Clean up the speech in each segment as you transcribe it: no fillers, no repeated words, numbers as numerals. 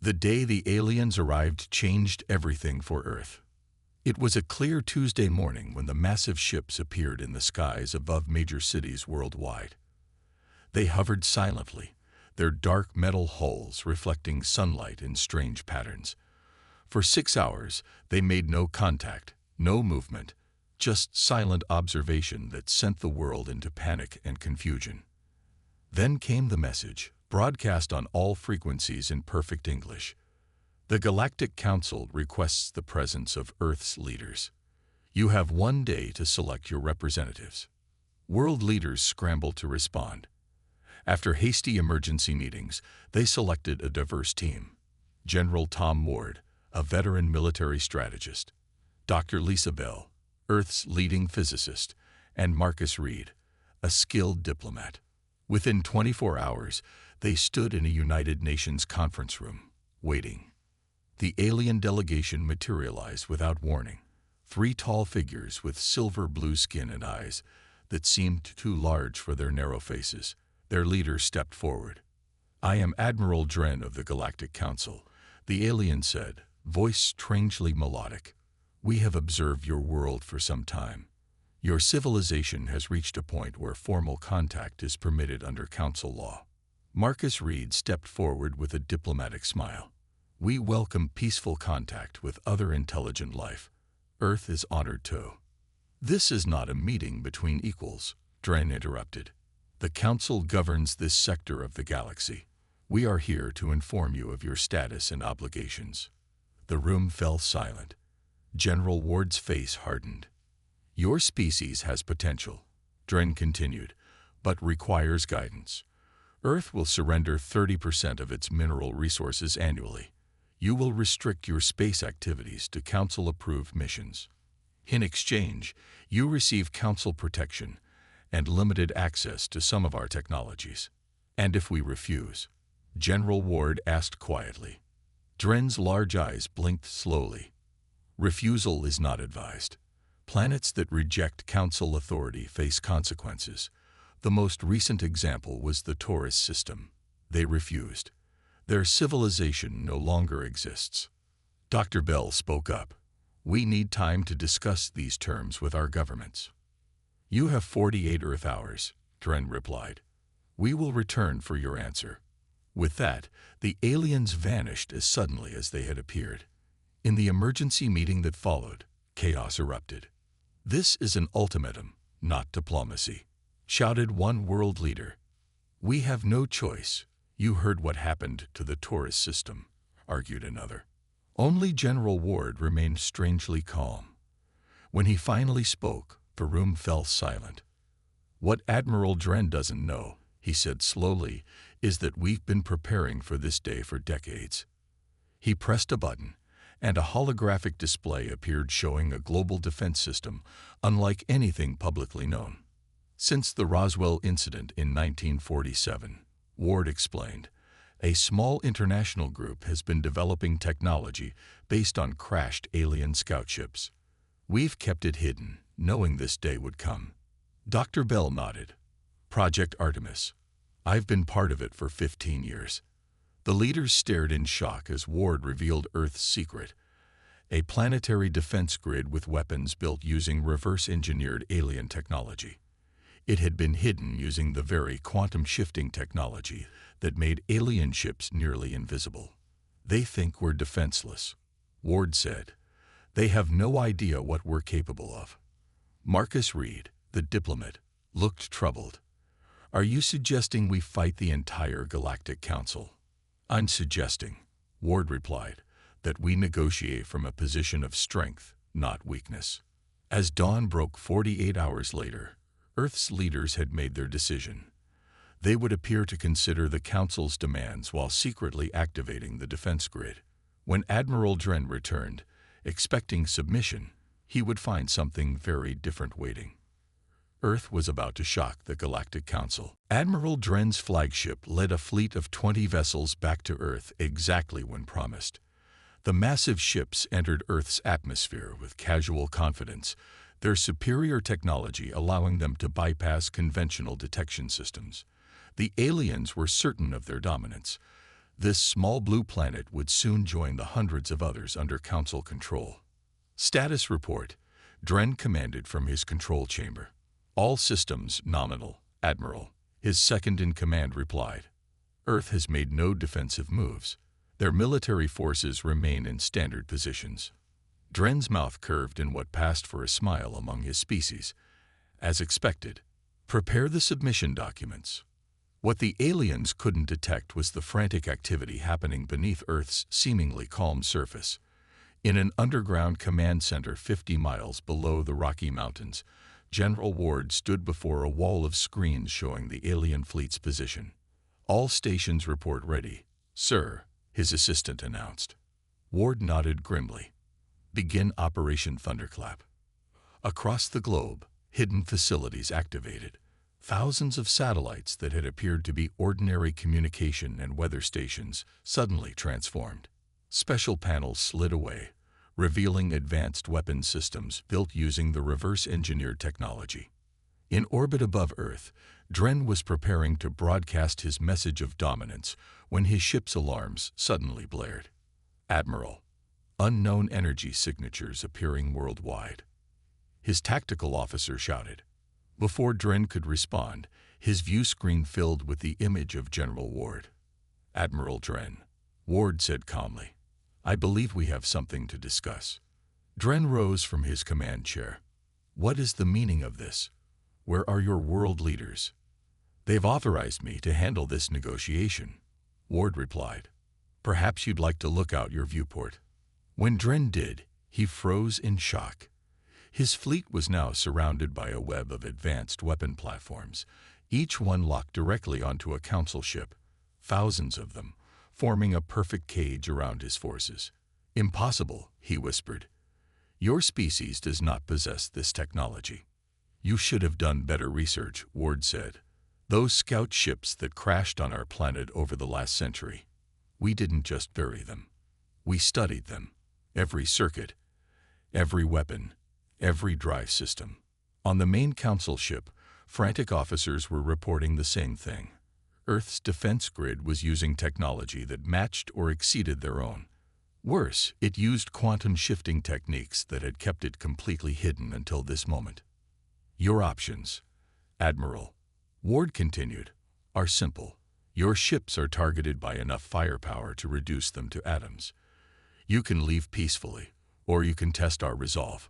The day the aliens arrived changed everything for Earth. It was a clear Tuesday morning when the massive ships appeared in the skies above major cities worldwide. They hovered silently, their dark metal hulls reflecting sunlight in strange patterns. For 6 hours, they made no contact, no movement, just silent observation that sent the world into panic and confusion. Then came the message, broadcast on all frequencies in perfect English. The Galactic Council requests the presence of Earth's leaders. You have 1 day to select your representatives. World leaders scrambled to respond. After hasty emergency meetings, they selected a diverse team. General Tom Ward, a veteran military strategist, Dr. Lisa Bell, Earth's leading physicist, and Marcus Reed, a skilled diplomat. Within 24 hours, they stood in a United Nations conference room, waiting. The alien delegation materialized without warning. 3 tall figures with silver-blue skin and eyes that seemed too large for their narrow faces. Their leader stepped forward. "I am Admiral Dren of the Galactic Council," the alien said, voice strangely melodic. "We have observed your world for some time. Your civilization has reached a point where formal contact is permitted under Council law." Marcus Reed stepped forward with a diplomatic smile. "We welcome peaceful contact with other intelligent life. Earth is honored too." "This is not a meeting between equals," Dren interrupted. "The Council governs this sector of the galaxy. We are here to inform you of your status and obligations." The room fell silent. General Ward's face hardened. "Your species has potential," Dren continued, "but requires guidance. Earth will surrender 30% of its mineral resources annually. You will restrict your space activities to Council-approved missions. In exchange, you receive Council protection and limited access to some of our technologies." "And if we refuse?" General Ward asked quietly. Dren's large eyes blinked slowly. "Refusal is not advised. Planets that reject Council authority face consequences. The most recent example was the Taurus system. They refused. Their civilization no longer exists." Dr. Bell spoke up. "We need time to discuss these terms with our governments." "You have 48 Earth hours," Dren replied. "We will return for your answer." With that, the aliens vanished as suddenly as they had appeared. In the emergency meeting that followed, chaos erupted. "This is an ultimatum, not diplomacy," shouted one world leader. "We have no choice. You heard what happened to the Taurus system," argued another. Only General Ward remained strangely calm. When he finally spoke, the room fell silent. "What Admiral Dren doesn't know," he said slowly, "is that we've been preparing for this day for decades." He pressed a button, and a holographic display appeared showing a global defense system unlike anything publicly known. "Since the Roswell incident in 1947, Ward explained, a small international group has been developing technology based on crashed alien scout ships. We've kept it hidden, knowing this day would come." Dr. Bell nodded. "Project Artemis. I've been part of it for 15 years. The leaders stared in shock as Ward revealed Earth's secret, a planetary defense grid with weapons built using reverse-engineered alien technology. It had been hidden using the very quantum-shifting technology that made alien ships nearly invisible. "They think we're defenseless," Ward said. "They have no idea what we're capable of." Marcus Reed, the diplomat, looked troubled. "Are you suggesting we fight the entire Galactic Council?" "I'm suggesting," Ward replied, "that we negotiate from a position of strength, not weakness." As dawn broke 48 hours later, Earth's leaders had made their decision. They would appear to consider the Council's demands while secretly activating the defense grid. When Admiral Dren returned, expecting submission, he would find something very different waiting. Earth was about to shock the Galactic Council. Admiral Dren's flagship led a fleet of 20 vessels back to Earth exactly when promised. The massive ships entered Earth's atmosphere with casual confidence, their superior technology allowing them to bypass conventional detection systems. The aliens were certain of their dominance. This small blue planet would soon join the hundreds of others under Council control. Status report. Dren commanded from his control chamber. All systems nominal, Admiral. His second-in-command replied. Earth has made no defensive moves. Their military forces remain in standard positions. Dren's mouth curved in what passed for a smile among his species. As expected, prepare the submission documents. What the aliens couldn't detect was the frantic activity happening beneath Earth's seemingly calm surface. In an underground command center 50 miles below the Rocky Mountains, General Ward stood before a wall of screens showing the alien fleet's position. All stations report ready, sir, his assistant announced. Ward nodded grimly. Begin Operation Thunderclap. Across the globe, hidden facilities activated. Thousands of satellites that had appeared to be ordinary communication and weather stations suddenly transformed. Special panels slid away, revealing advanced weapon systems built using the reverse-engineered technology. In orbit above Earth, Dren was preparing to broadcast his message of dominance when his ship's alarms suddenly blared. Admiral, unknown energy signatures appearing worldwide. His tactical officer shouted. Before Dren could respond, his view screen filled with the image of General Ward. Admiral Dren, Ward said calmly, I believe we have something to discuss. Dren rose from his command chair. What is the meaning of this? Where are your world leaders? They've authorized me to handle this negotiation, Ward replied. Perhaps you'd like to look out your viewport. When Dren did, he froze in shock. His fleet was now surrounded by a web of advanced weapon platforms, each one locked directly onto a Council ship, thousands of them, forming a perfect cage around his forces. Impossible, he whispered. Your species does not possess this technology. You should have done better research, Ward said. Those scout ships that crashed on our planet over the last century, we didn't just bury them. We studied them. Every circuit, every weapon, every drive system. On the main Council ship, frantic officers were reporting the same thing. Earth's defense grid was using technology that matched or exceeded their own. Worse, it used quantum shifting techniques that had kept it completely hidden until this moment. Your options, Admiral, Ward continued, are simple. Your ships are targeted by enough firepower to reduce them to atoms. You can leave peacefully, or you can test our resolve.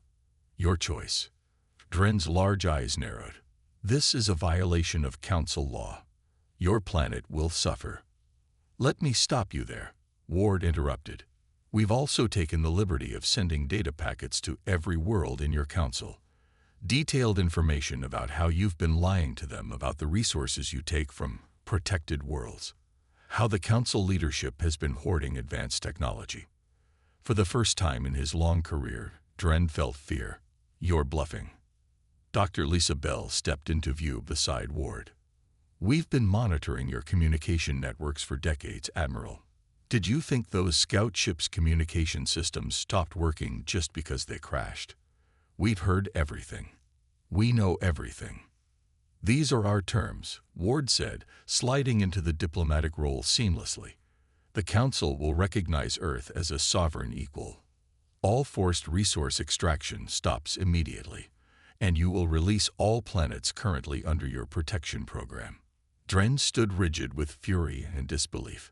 Your choice. Dren's large eyes narrowed. This is a violation of Council law. Your planet will suffer. Let me stop you there, Ward interrupted. We've also taken the liberty of sending data packets to every world in your Council. Detailed information about how you've been lying to them about the resources you take from protected worlds. How the Council leadership has been hoarding advanced technology. For the first time in his long career, Dren felt fear. You're bluffing. Dr. Lisa Bell stepped into view beside Ward. We've been monitoring your communication networks for decades, Admiral. Did you think those scout ships' communication systems stopped working just because they crashed? We've heard everything. We know everything. These are our terms, Ward said, sliding into the diplomatic role seamlessly. The Council will recognize Earth as a sovereign equal. All forced resource extraction stops immediately, and you will release all planets currently under your protection program. Dren stood rigid with fury and disbelief.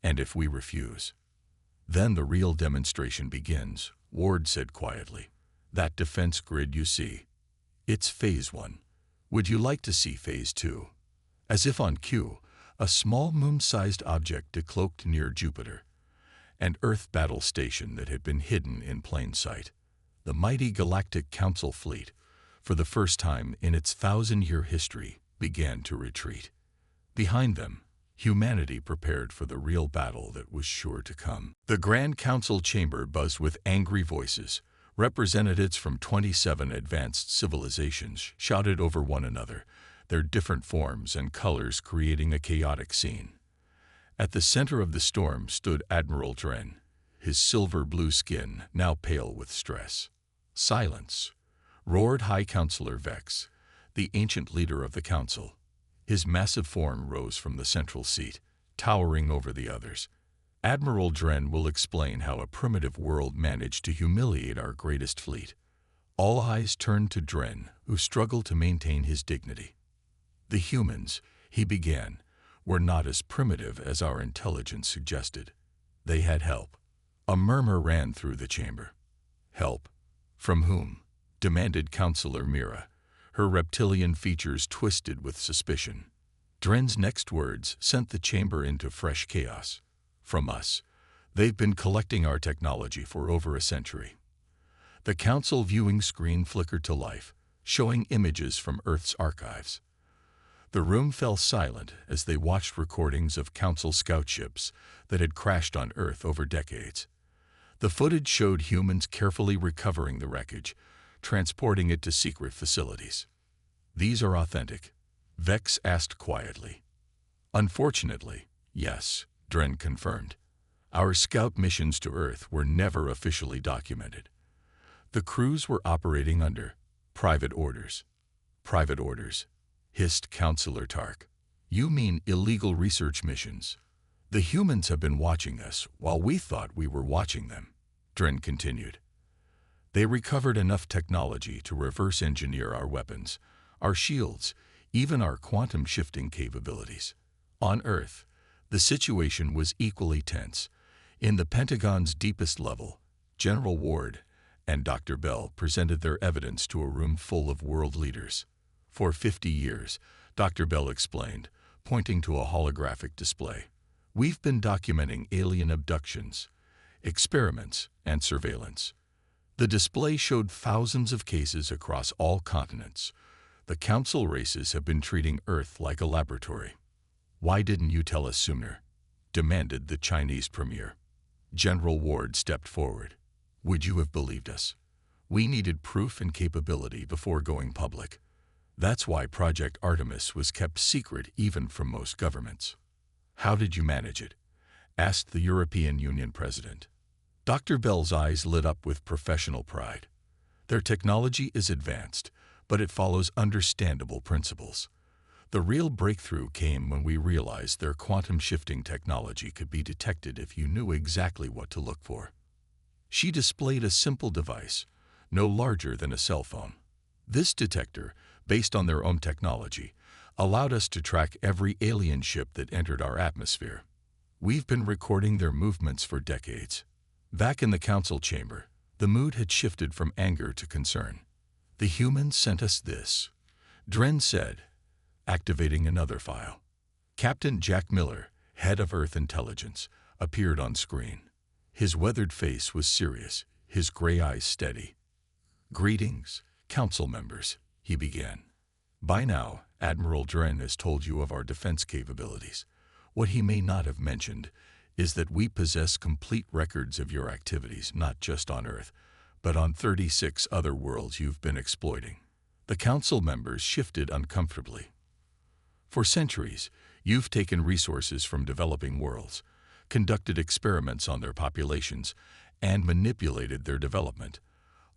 And if we refuse? Then the real demonstration begins, Ward said quietly. That defense grid you see. It's Phase 1. Would you like to see Phase 2? As if on cue, a small moon-sized object decloaked near Jupiter. An Earth battle station that had been hidden in plain sight. The mighty Galactic Council fleet, for the first time in its 1,000-year history, began to retreat. Behind them, humanity prepared for the real battle that was sure to come. The Grand Council chamber buzzed with angry voices. Representatives from 27 advanced civilizations shouted over one another, their different forms and colors creating a chaotic scene. At the center of the storm stood Admiral Dren, his silver-blue skin now pale with stress. Silence, roared High Counselor Vex, the ancient leader of the Council. His massive form rose from the central seat. towering over the others. Admiral Dren will explain how a primitive world managed to humiliate our greatest fleet. All eyes turned to Dren, who struggled to maintain his dignity. The humans, he began, were not as primitive as our intelligence suggested. They had help. A murmur ran through the chamber. Help? From whom? Demanded Counselor Mira, her reptilian features twisted with suspicion. Dren's next words sent the chamber into fresh chaos. From us. They've been collecting our technology for over a century. The Council viewing screen flickered to life, showing images from Earth's archives. The room fell silent as they watched recordings of Council scout ships that had crashed on Earth over decades. The footage showed humans carefully recovering the wreckage, transporting it to secret facilities. These are authentic, Vex asked quietly. Unfortunately, yes, Dren confirmed. Our scout missions to Earth were never officially documented. The crews were operating under private orders. Private orders, hissed Counselor Tark. You mean illegal research missions? The humans have been watching us while we thought we were watching them, Dren continued. They recovered enough technology to reverse engineer our weapons, our shields, even our quantum shifting capabilities. On Earth, the situation was equally tense. In the Pentagon's deepest level, General Ward and Dr. Bell presented their evidence to a room full of world leaders. For 50 years, Dr. Bell explained, pointing to a holographic display, we've been documenting alien abductions, experiments, and surveillance. The display showed thousands of cases across all continents. The Council races have been treating Earth like a laboratory. Why didn't you tell us sooner? Demanded the Chinese premier. General Ward stepped forward. Would you have believed us? We needed proof and capability before going public. That's why Project Artemis was kept secret even from most governments. How did you manage it? Asked the European Union president. Dr. Bell's eyes lit up with professional pride. Their technology is advanced, but it follows understandable principles. The real breakthrough came when we realized their quantum shifting technology could be detected if you knew exactly what to look for. She displayed a simple device, no larger than a cell phone. This detector, based on their own technology, allowed us to track every alien ship that entered our atmosphere. We've been recording their movements for decades. Back in the Council chamber, the mood had shifted from anger to concern. The humans sent us this, Dren said, activating another file. Captain Jack Miller, head of Earth Intelligence, appeared on screen. His weathered face was serious, his gray eyes steady. Greetings, Council members, he began. By now, Admiral Dren has told you of our defense capabilities. What he may not have mentioned is that we possess complete records of your activities not just on Earth, but on 36 other worlds you've been exploiting. The Council members shifted uncomfortably. For centuries, you've taken resources from developing worlds, conducted experiments on their populations, and manipulated their development,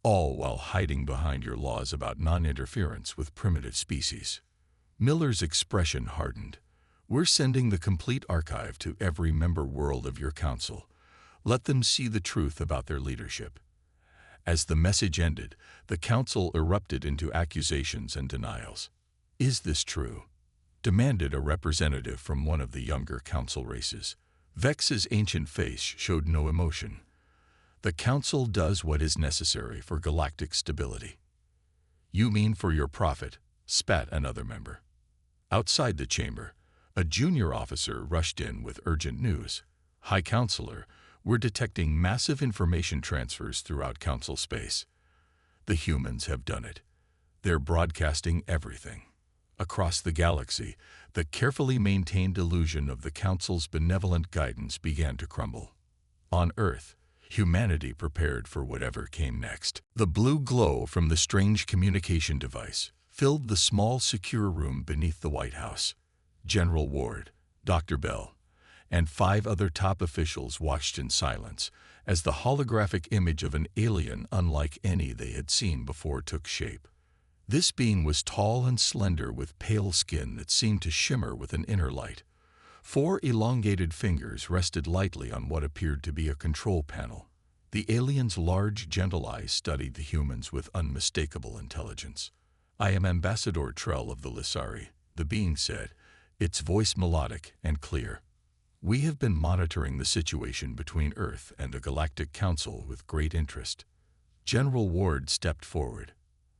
all while hiding behind your laws about non-interference with primitive species. Miller's expression hardened. We're sending the complete archive to every member world of your council. Let them see the truth about their leadership. As the message ended, the council erupted into accusations and denials. Is this true? Demanded a representative from one of the younger council races. Vex's ancient face showed no emotion. The council does what is necessary for galactic stability. You mean for your profit, spat another member. Outside the chamber, a junior officer rushed in with urgent news. High Counselor, we're detecting massive information transfers throughout Council space. The humans have done it. They're broadcasting everything. Across the galaxy, the carefully maintained illusion of the Council's benevolent guidance began to crumble. On Earth, humanity prepared for whatever came next. The blue glow from the strange communication device filled the small, secure room beneath the White House. General Ward, Dr. Bell, and 5 other top officials watched in silence as the holographic image of an alien unlike any they had seen before took shape. This being was tall and slender with pale skin that seemed to shimmer with an inner light. 4 elongated fingers rested lightly on what appeared to be a control panel. The alien's large, gentle eyes studied the humans with unmistakable intelligence. "I am Ambassador Trell of the Lissari," the being said, its voice melodic and clear. "We have been monitoring the situation between Earth and the Galactic Council with great interest." General Ward stepped forward.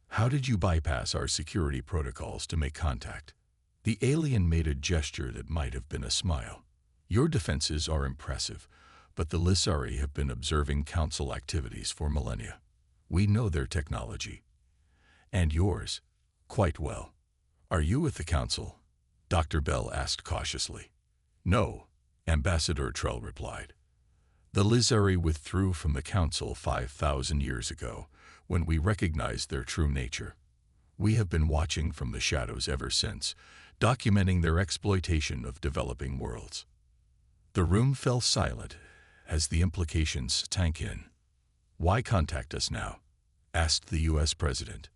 "How did you bypass our security protocols to make contact?" The alien made a gesture that might have been a smile. "Your defenses are impressive, but the Lissari have been observing Council activities for millennia. We know their technology. And yours, quite well." "Are you with the Council?" Dr. Bell asked cautiously. "No," Ambassador Trell replied. "The Lissari withdrew from the Council 5,000 years ago, when we recognized their true nature. We have been watching from the shadows ever since, documenting their exploitation of developing worlds." The room fell silent as the implications sank in. "Why contact us now?" asked the U.S. President.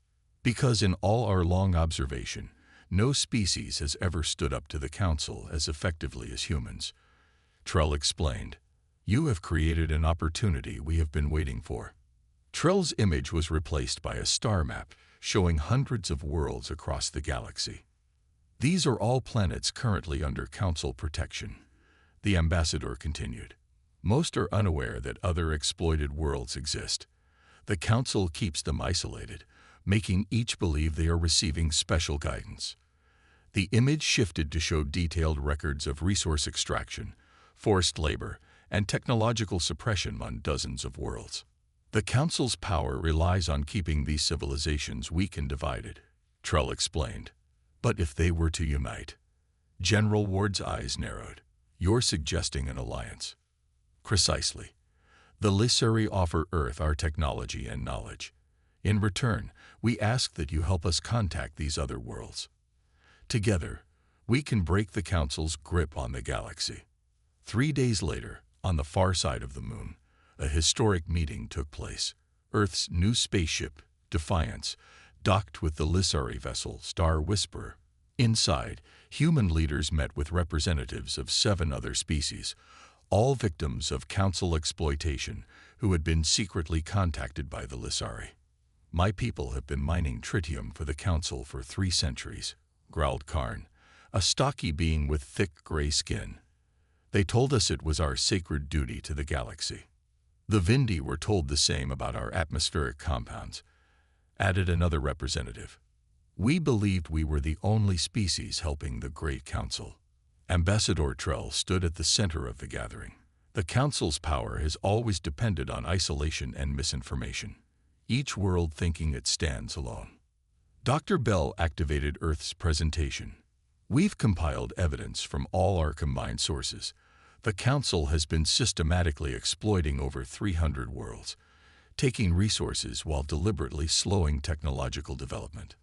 "Because in all our long observation, no species has ever stood up to the Council as effectively as humans," Trell explained. "You have created an opportunity we have been waiting for." Trell's image was replaced by a star map showing hundreds of worlds across the galaxy. "These are all planets currently under Council protection," the ambassador continued. "Most are unaware that other exploited worlds exist. The Council keeps them isolated, making each believe they are receiving special guidance." The image shifted to show detailed records of resource extraction, forced labor, and technological suppression on dozens of worlds. "The Council's power relies on keeping these civilizations weak and divided," Trell explained. "But if they were to unite..." General Ward's eyes narrowed. "You're suggesting an alliance." "Precisely. The Lissari offer Earth our technology and knowledge. In return, we ask that you help us contact these other worlds. Together, we can break the Council's grip on the galaxy." 3 days later, on the far side of the moon, a historic meeting took place. Earth's new spaceship, Defiance, docked with the Lissari vessel Star Whisperer. Inside, human leaders met with representatives of 7 other species, all victims of Council exploitation who had been secretly contacted by the Lissari. "My people have been mining tritium for the Council for 3 centuries, growled Karn, a stocky being with thick gray skin. "They told us it was our sacred duty to the galaxy." "The Vindi were told the same about our atmospheric compounds," added another representative. "We believed we were the only species helping the Great Council." Ambassador Trell stood at the center of the gathering. "The Council's power has always depended on isolation and misinformation, each world thinking it stands alone." Dr. Bell activated Earth's presentation. "We've compiled evidence from all our combined sources. The Council has been systematically exploiting over 300 worlds, taking resources while deliberately slowing technological development."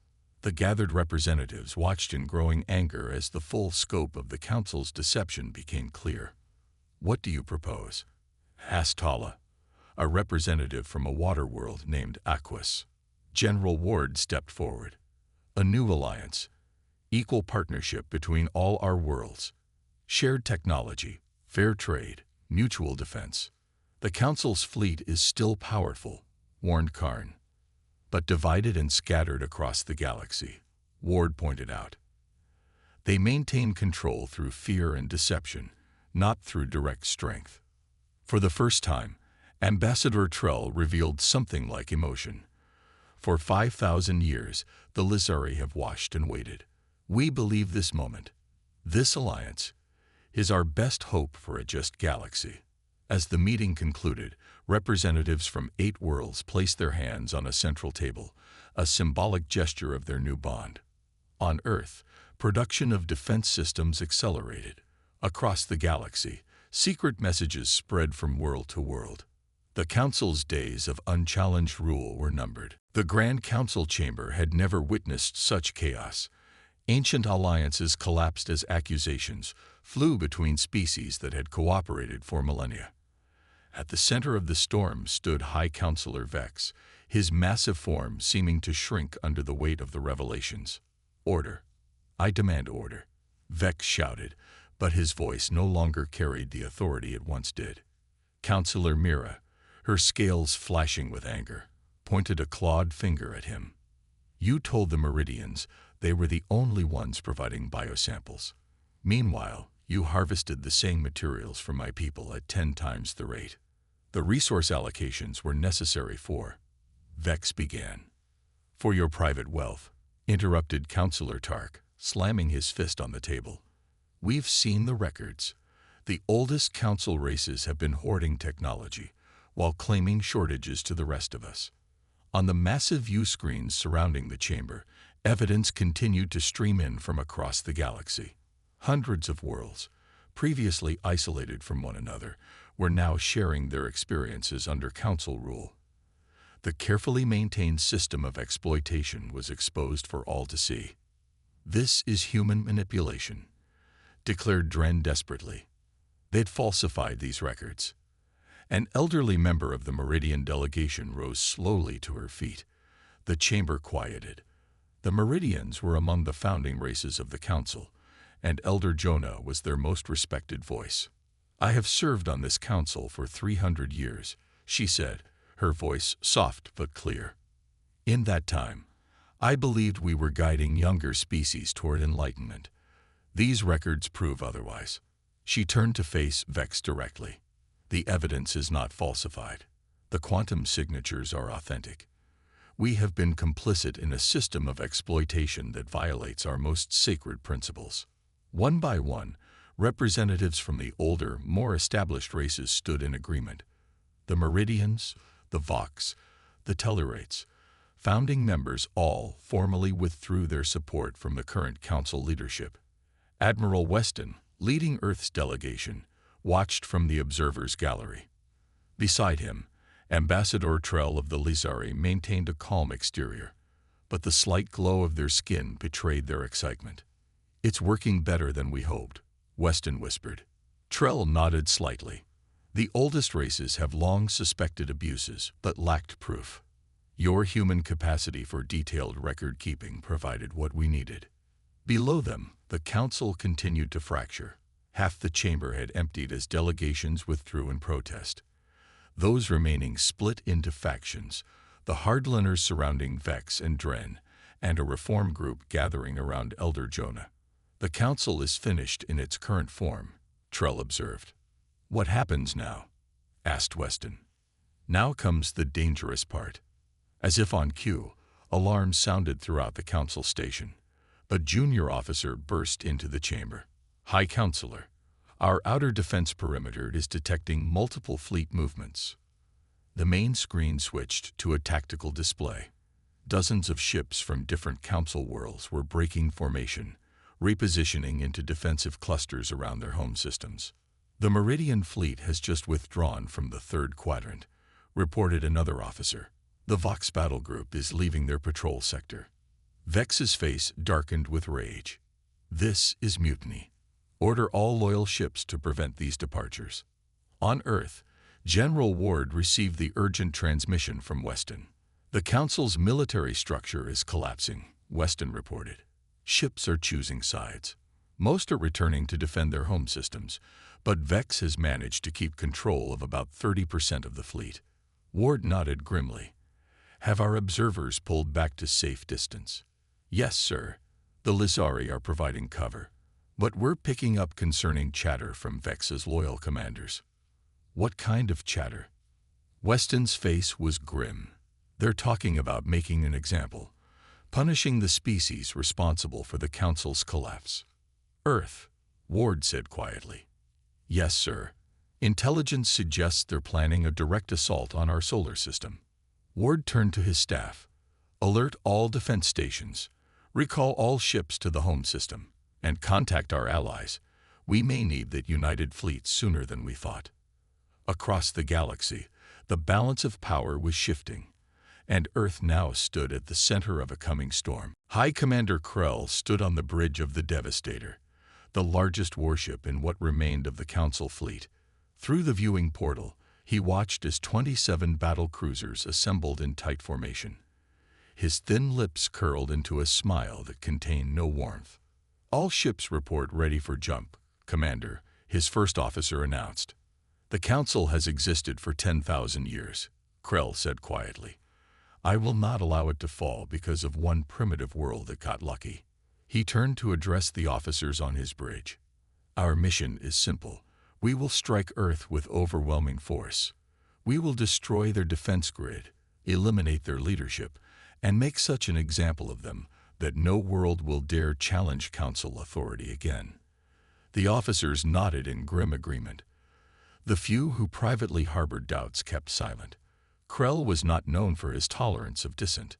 The gathered representatives watched in growing anger as the full scope of the Council's deception became clear. "What do you propose?" asked Tala, a representative from a water world named Aquas. General Ward stepped forward. "A new alliance, equal partnership between all our worlds, shared technology, fair trade, mutual defense. The Council's fleet is still powerful," warned Karn. "But divided and scattered across the galaxy," Ward pointed out. "They maintain control through fear and deception, not through direct strength." For the first time, Ambassador Trell revealed something like emotion. "For 5,000 years, the Lissari have watched and waited. We believe this moment, this alliance, is our best hope for a just galaxy." As the meeting concluded, representatives from 8 worlds placed their hands on a central table, a symbolic gesture of their new bond. On Earth, production of defense systems accelerated. Across the galaxy, secret messages spread from world to world. The Council's days of unchallenged rule were numbered. The Grand Council chamber had never witnessed such chaos. Ancient alliances collapsed as accusations flew between species that had cooperated for millennia. At the center of the storm stood High Counselor Vex, his massive form seeming to shrink under the weight of the revelations. "Order. I demand order," Vex shouted, But his voice no longer carried the authority it once did. Counselor Mira, her scales flashing with anger, pointed a clawed finger at him. You told the Meridians they were the only ones providing biosamples. Meanwhile, you harvested the same materials from my people at 10 times the rate. The resource allocations were necessary for, Vex began. For your private wealth, interrupted Counselor Tark, slamming his fist on the table. We've seen the records. The oldest council races have been hoarding technology, while claiming shortages to the rest of us. On the massive view screens surrounding the chamber, evidence continued to stream in from across the galaxy. Hundreds of worlds, previously isolated from one another, were now sharing their experiences under council rule. The carefully maintained system of exploitation was exposed for all to see. This is human manipulation, declared Dren desperately. They'd falsified these records. An elderly member of the Meridian delegation rose slowly to her feet. The chamber quieted. The Meridians were among the founding races of the council, and Elder Jonah was their most respected voice. I have served on this council for 300 years, she said, her voice soft but clear. In that time, I believed we were guiding younger species toward enlightenment. These records prove otherwise. She turned to face Vex directly. The evidence is not falsified. The quantum signatures are authentic. We have been complicit in a system of exploitation that violates our most sacred principles. One by one, representatives from the older, more established races stood in agreement. The Meridians, the Vox, the Tellurites, founding members all formally withdrew their support from the current council leadership. Admiral Weston, leading Earth's delegation, watched from the observer's gallery. Beside him, Ambassador Trell of the Lizari maintained a calm exterior, but the slight glow of their skin betrayed their excitement. It's working better than we hoped, Weston whispered. Trell nodded slightly. The oldest races have long suspected abuses, but lacked proof. Your human capacity for detailed record-keeping provided what we needed. Below them, the council continued to fracture. Half the chamber had emptied as delegations withdrew in protest. Those remaining split into factions, the hardliners surrounding Vex and Dren, and a reform group gathering around Elder Jonah. The council is finished in its current form, Trell observed. What happens now? Asked Weston. Now comes the dangerous part. As if on cue, alarms sounded throughout the council station. A junior officer burst into the chamber. High Counselor, our outer defense perimeter is detecting multiple fleet movements. The main screen switched to a tactical display. Dozens of ships from different council worlds were breaking formation, repositioning into defensive clusters around their home systems. The Meridian fleet has just withdrawn from the third quadrant, reported another officer. The Vox battle group is leaving their patrol sector. Vex's face darkened with rage. This is mutiny. Order all loyal ships to prevent these departures. On Earth, General Ward received the urgent transmission from Weston. The Council's military structure is collapsing, Weston reported. Ships are choosing sides. Most are returning to defend their home systems, but Vex has managed to keep control of about 30% of the fleet. Ward nodded grimly. Have our observers pulled back to safe distance? Yes, sir. The Lizari are providing cover, but we're picking up concerning chatter from Vex's loyal commanders. What kind of chatter? Weston's face was grim. They're talking about making an example, punishing the species responsible for the Council's collapse. Earth, Ward said quietly. Yes, sir. Intelligence suggests they're planning a direct assault on our solar system. Ward turned to his staff. Alert all defense stations. Recall all ships to the home system. And contact our allies. We may need that united fleet sooner than we thought. Across the galaxy, the balance of power was shifting, and Earth now stood at the center of a coming storm. High Commander Krell stood on the bridge of the Devastator, the largest warship in what remained of the Council fleet. Through the viewing portal, he watched as 27 battle cruisers assembled in tight formation. His thin lips curled into a smile that contained no warmth. All ships report ready for jump, Commander, his first officer announced. The Council has existed for 10,000 years, Krell said quietly. I will not allow it to fall because of one primitive world that got lucky. He turned to address the officers on his bridge. Our mission is simple. We will strike Earth with overwhelming force. We will destroy their defense grid, eliminate their leadership, and make such an example of them that no world will dare challenge Council authority again. The officers nodded in grim agreement. The few who privately harbored doubts kept silent. Krell was not known for his tolerance of dissent.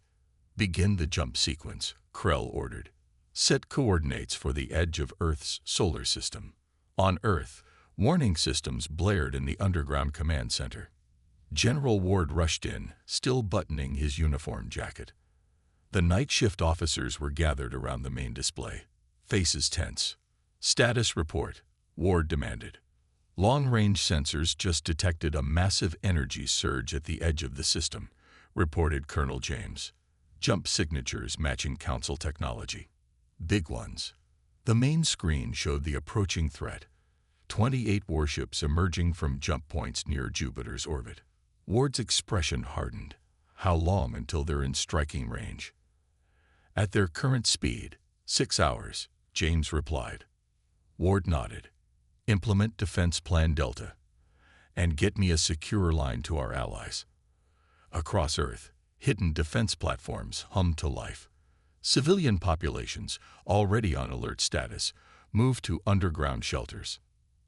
Begin the jump sequence, Krell ordered. Set coordinates for the edge of Earth's solar system. On Earth, warning systems blared in the underground command center. General Ward rushed in, still buttoning his uniform jacket. The night shift officers were gathered around the main display, faces tense. Status report, Ward demanded. Long-range sensors just detected a massive energy surge at the edge of the system, reported Colonel James. Jump signatures matching Council technology. Big ones. The main screen showed the approaching threat. 28 warships emerging from jump points near Jupiter's orbit. Ward's expression hardened. How long until they're in striking range? At their current speed, 6 hours, James replied. Ward nodded. Implement Defense Plan Delta. And get me a secure line to our allies. Across Earth, hidden defense platforms hummed to life. Civilian populations, already on alert status, moved to underground shelters.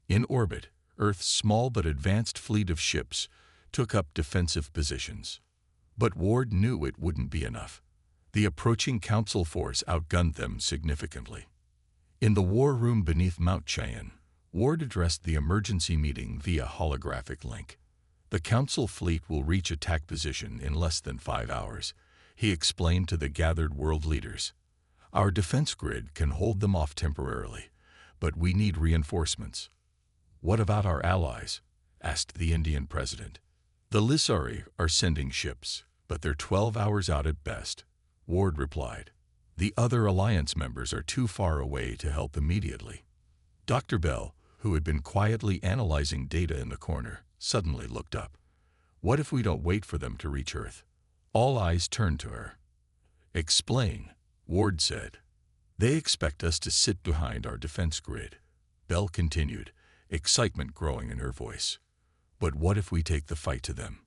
In orbit, Earth's small but advanced fleet of ships took up defensive positions. But Ward knew it wouldn't be enough. The approaching Council force outgunned them significantly. In the war room beneath Mount Cheyenne, Ward addressed the emergency meeting via holographic link. The Council fleet will reach attack position in less than 5 hours, he explained to the gathered world leaders. Our defense grid can hold them off temporarily, but we need reinforcements. What about our allies? Asked the Indian president. The Lissari are sending ships, but they're 12 hours out at best, Ward replied. The other alliance members are too far away to help immediately. Dr. Bell, who had been quietly analyzing data in the corner, suddenly looked up. What if we don't wait for them to reach Earth? All eyes turned to her. Explain, Ward said. They expect us to sit behind our defense grid. Bell continued, excitement growing in her voice. But what if we take the fight to them?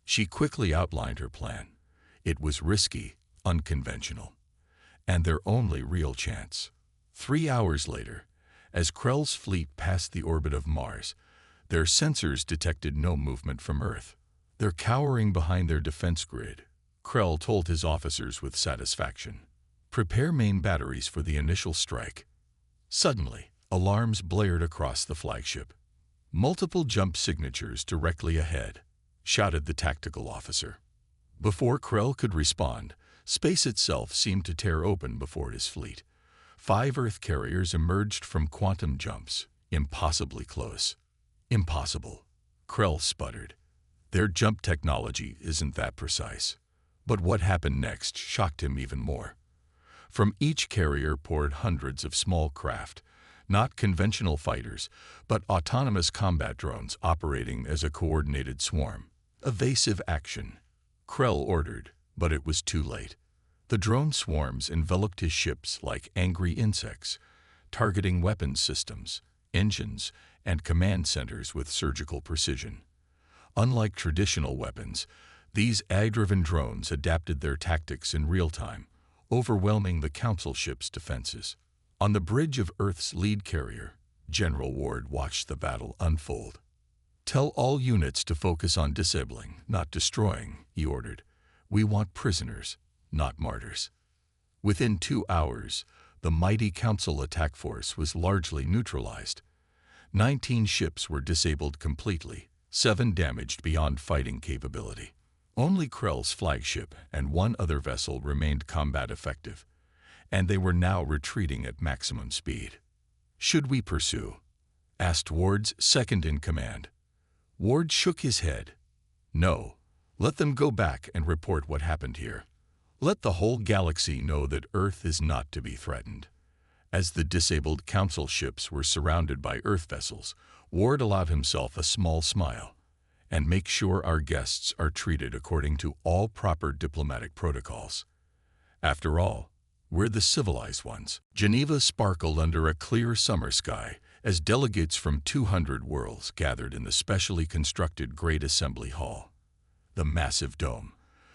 She quickly outlined her plan. It was risky, unconventional, and their only real chance. 3 hours later, as Krell's fleet passed the orbit of Mars, their sensors detected no movement from Earth. They're cowering behind their defense grid, Krell told his officers with satisfaction. Prepare main batteries for the initial strike. Suddenly, alarms blared across the flagship. Multiple jump signatures directly ahead, shouted the tactical officer. Before Krell could respond, space itself seemed to tear open before his fleet. 5 Earth carriers emerged from quantum jumps, impossibly close. Impossible, Krell sputtered. Their jump technology isn't that precise. But what happened next shocked him even more. From each carrier poured hundreds of small craft, not conventional fighters, but autonomous combat drones operating as a coordinated swarm. Evasive action, Krell ordered, but it was too late. The drone swarms enveloped his ships like angry insects, targeting weapons systems, engines, and command centers with surgical precision. Unlike traditional weapons, these AI-driven drones adapted their tactics in real time, overwhelming the Council ship's defenses. On the bridge of Earth's lead carrier, General Ward watched the battle unfold. Tell all units to focus on disabling, not destroying, he ordered. We want prisoners, not martyrs. Within 2 hours, the mighty Council attack force was largely neutralized. 19 ships were disabled completely, 7 damaged beyond fighting capability. Only Krell's flagship and 1 other vessel remained combat effective, and they were now retreating at maximum speed. Should we pursue? Asked Ward's second-in-command. Ward shook his head. No, let them go back and report what happened here. Let the whole galaxy know that Earth is not to be threatened. As the disabled council ships were surrounded by Earth vessels, Ward allowed himself a small smile. "And make sure our guests are treated according to all proper diplomatic protocols. After all, we're the civilized ones." Geneva sparkled under a clear summer sky as delegates from 200 worlds gathered in the specially constructed Great Assembly Hall. The massive dome,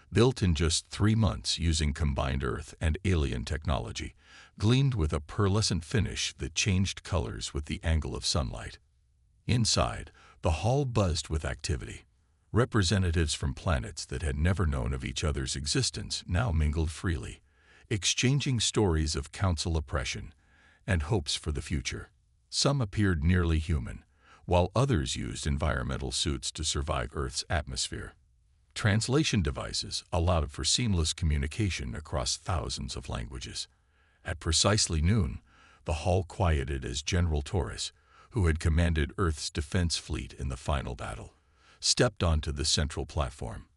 built in just 3 months using combined Earth and alien technology, gleamed with a pearlescent finish that changed colors with the angle of sunlight. Inside, the hall buzzed with activity. Representatives from planets that had never known of each other's existence now mingled freely, exchanging stories of council oppression and hopes for the future. Some appeared nearly human, while others used environmental suits to survive Earth's atmosphere. Translation devices allowed for seamless communication across thousands of languages. At precisely noon, the hall quieted as General Torres, who had commanded Earth's defense fleet in the final battle, stepped onto the central platform.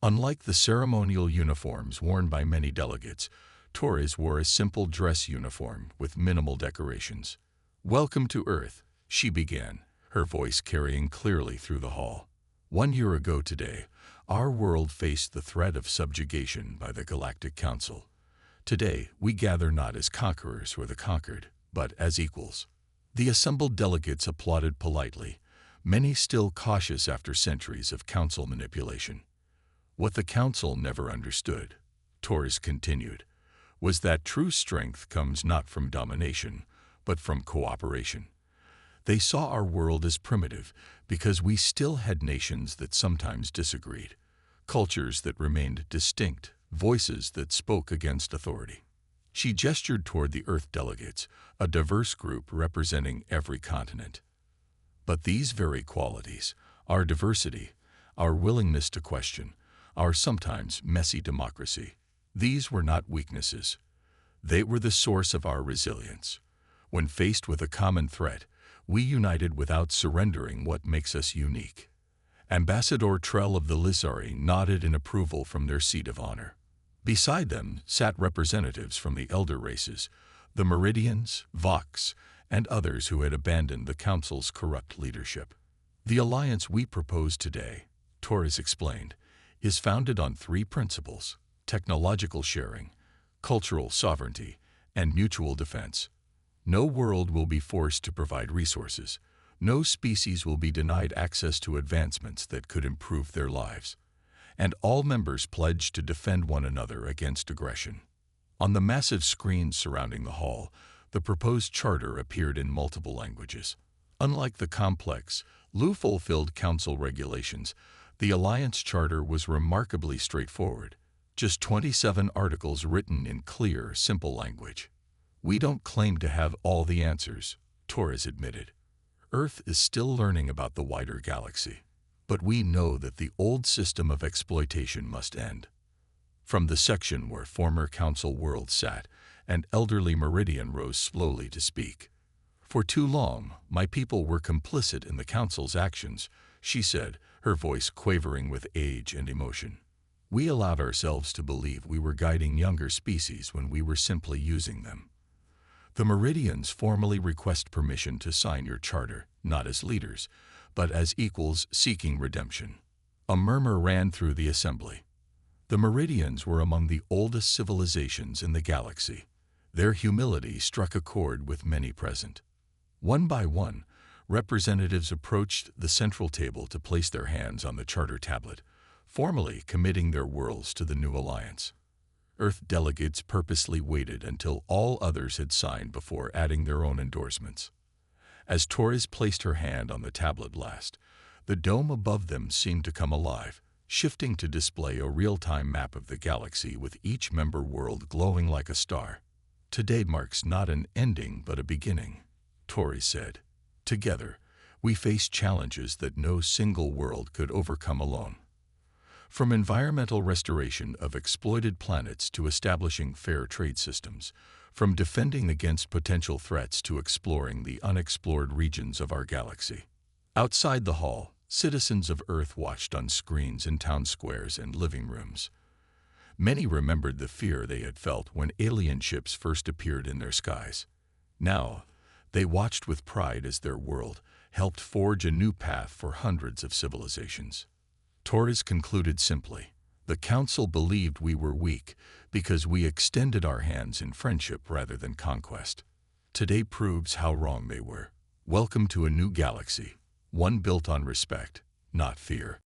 Unlike the ceremonial uniforms worn by many delegates, Torres wore a simple dress uniform with minimal decorations. "Welcome to Earth," she began, her voice carrying clearly through the hall. "1 year ago today, our world faced the threat of subjugation by the Galactic Council. Today, we gather not as conquerors or the conquered, but as equals." The assembled delegates applauded politely, many still cautious after centuries of council manipulation. What the council never understood, Torres continued, was that true strength comes not from domination, but from cooperation. They saw our world as primitive because we still had nations that sometimes disagreed, cultures that remained distinct, voices that spoke against authority. She gestured toward the Earth delegates, a diverse group representing every continent. But these very qualities, our diversity, our willingness to question, our sometimes messy democracy, these were not weaknesses. They were the source of our resilience. When faced with a common threat, we united without surrendering what makes us unique. Ambassador Trell of the Lizari nodded in approval from their seat of honor. Beside them sat representatives from the elder races, the Meridians, Vox, and others who had abandoned the Council's corrupt leadership. "The alliance we propose today," Torres explained, "is founded on 3 principles: technological sharing, cultural sovereignty, and mutual defense. No world will be forced to provide resources. No species will be denied access to advancements that could improve their lives. And all members pledge to defend one another against aggression." On the massive screens surrounding the hall, the proposed charter appeared in multiple languages. Unlike the complex, fulfilled council regulations, the Alliance Charter was remarkably straightforward. Just 27 articles written in clear, simple language. "We don't claim to have all the answers," Torres admitted. "Earth is still learning about the wider galaxy. But we know that the old system of exploitation must end." From the section where former council worlds sat, an elderly Meridian rose slowly to speak. "For too long, my people were complicit in the council's actions," she said, her voice quavering with age and emotion. "We allowed ourselves to believe we were guiding younger species when we were simply using them. The Meridians formally request permission to sign your charter, not as leaders, but as equals seeking redemption." A murmur ran through the assembly. The Meridians were among the oldest civilizations in the galaxy. Their humility struck a chord with many present. One by one, representatives approached the central table to place their hands on the charter tablet, formally committing their worlds to the new alliance. Earth delegates purposely waited until all others had signed before adding their own endorsements. As Torres placed her hand on the tablet last, the dome above them seemed to come alive, shifting to display a real-time map of the galaxy with each member world glowing like a star. "Today marks not an ending but a beginning," Torres said. "Together, we face challenges that no single world could overcome alone. From environmental restoration of exploited planets to establishing fair trade systems, from defending against potential threats to exploring the unexplored regions of our galaxy." Outside the hall, citizens of Earth watched on screens in town squares and living rooms. Many remembered the fear they had felt when alien ships first appeared in their skies. Now, they watched with pride as their world helped forge a new path for hundreds of civilizations. Torres concluded simply, "The Council believed we were weak because we extended our hands in friendship rather than conquest. Today proves how wrong they were. Welcome to a new galaxy, one built on respect, not fear."